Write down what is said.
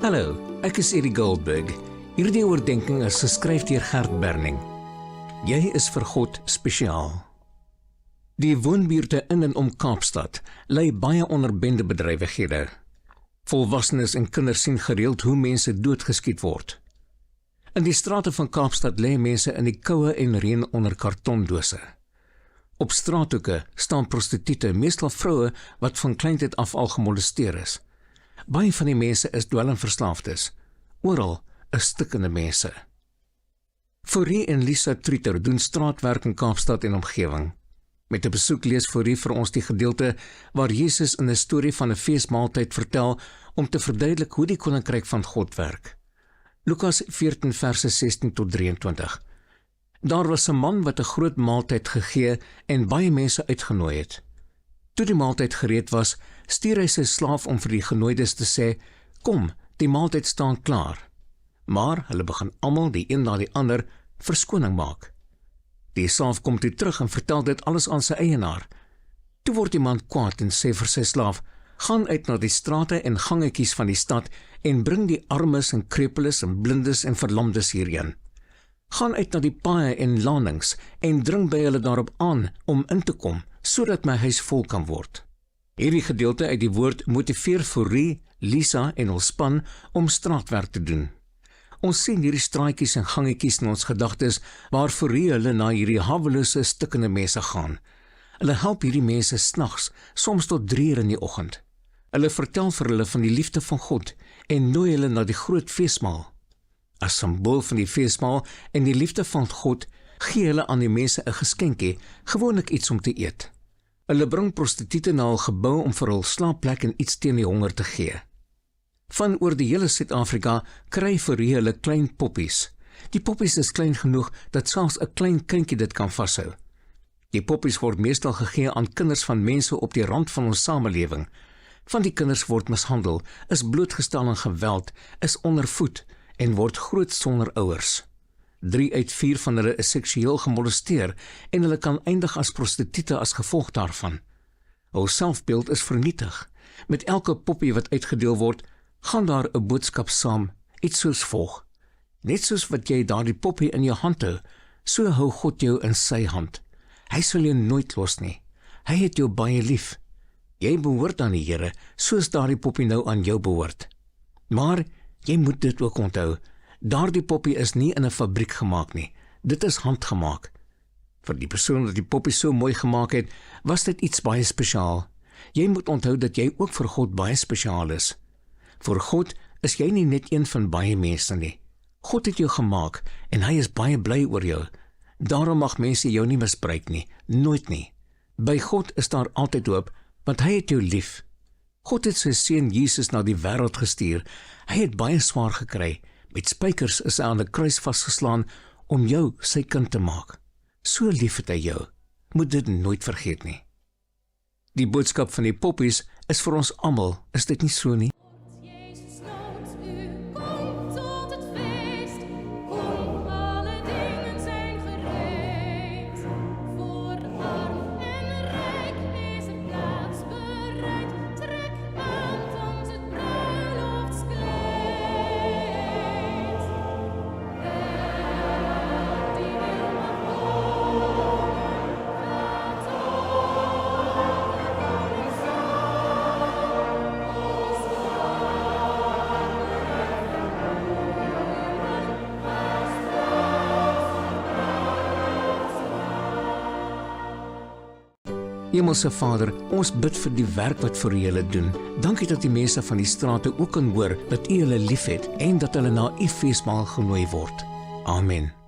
Hallo, ek is Eddie Goldberg. Hierdie oordeenking is geskryf deur Gert Berning. Jy is vir God spesiaal. Die woonbuurte in en om Kaapstad ly baie onder bendebedrywighede. Volwassenes en kinders sien gereeld hoe mense doodgeskiet word. In die strate van Kaapstad lê mense in die koue en reën onder kartondose. Op straathoeke staan prostituie, meestal vroue wat van kleintyd af al gemolesteer is. Baie van die mense is dwelmverslaafdes. Oral is stikkende mense. Fourie en Lisa Trieter doen straatwerk in Kaapstad en omgewing. Met 'n besoek lees Fourie vir ons die gedeelte waar Jesus in 'n storie van 'n feesmaaltyd vertel om te verduidelik hoe die koninkryk van God werk. Lukas 14 verse 16 tot 23. Daar was 'n man wat 'n groot maaltyd gegee en baie mense uitgenooi het. Toe die maaltyd gereed was, stuur hy sy slaaf om vir die genooides te sê, "Kom, die maaltyd staan klaar." Maar hulle begin almal, die een na die ander, verskoning maak. Die slaaf kom toe terug en vertel dit alles aan sy eienaar. Toe word die man kwaad en sê vir sy slaaf, "Gaan uit na die strate en gangetjies van die stad en bring die armes en krepeles en blindes en verlamdes hierheen. Gaan uit na die paaie en landings en dring by hulle daarop aan om in te kom, sodat my huis vol kan word." Hierdie gedeelte uit die woord motiveer Fourie, Lisa en hul span om straatwerk te doen. Ons sien hierdie straatjies en gangetjies in ons gedagtes waar Fourie hulle na hierdie hawelose stikkende mense gaan. Hulle help hierdie mense snags, soms tot 3 uur in die oggend. Hulle vertel vir hulle van die liefde van God en nooi hulle na die groot feesmaal. As simbool van die feesmaal en die liefde van God, gee hulle aan die mense 'n geskenkie, gewoonlik iets om te eet. Hulle bring prostituie na hul gebou om vir hul slaapplek en iets teen die honger te gee. Van oor die hele Suid-Afrika kry Fourie hulle klein poppies. Die poppies is klein genoeg dat selfs 'n klein kindjie dit kan vashou. Die poppies word meestal gegee aan kinders van mense op die rand van ons samelewing. Van die kinders word mishandel, is blootgestel aan geweld, is ondervoed en word groot sonder ouers. 3 uit 4 van hulle is seksueel gemolesteer en hulle kan eindig as prostituie as gevolg daarvan. Hul selfbeeld is vernietig. Met elke poppie wat uitgedeel word, gaan daar 'n boodskap saam, iets soos volg. Net soos wat jy daardie poppie in jou hand hou, so hou God jou in sy hand. Hy sal jou nooit los nie. Hy het jou baie lief. Jy behoort aan die Here, soos daardie poppie nou aan jou behoort. Maar jy moet dit ook onthou, daardie poppie is nie in 'n fabriek gemaak nie, dit is handgemaak. Vir die persoon wat die poppie so mooi gemaak het, was dit iets baie spesiaal. Jy moet onthou dat jy ook vir God baie spesiaal is. Vir God is jy nie net een van baie mense nie. God het jou gemaak en hy is baie bly oor jou. Daarom mag mense jou nie misbruik nie, nooit nie. By God is daar altyd hoop, want hy het jou lief. God het sy seun Jesus na die wêreld gestuur. Hy het baie swaar gekry. Met spykers is hy aan 'n kruis vasgeslaan om jou sy kind te maak. So lief het hy jou. Moet dit nooit vergeet nie. Die boodskap van die poppies is vir ons almal, is dit nie so nie? Hemelse Vader, ons bid vir die werk wat vir julle doen. Dankie dat die mense van die strate ook kan hoor dat U hulle liefhet en dat hulle na U feesmaal genooi word. Amen.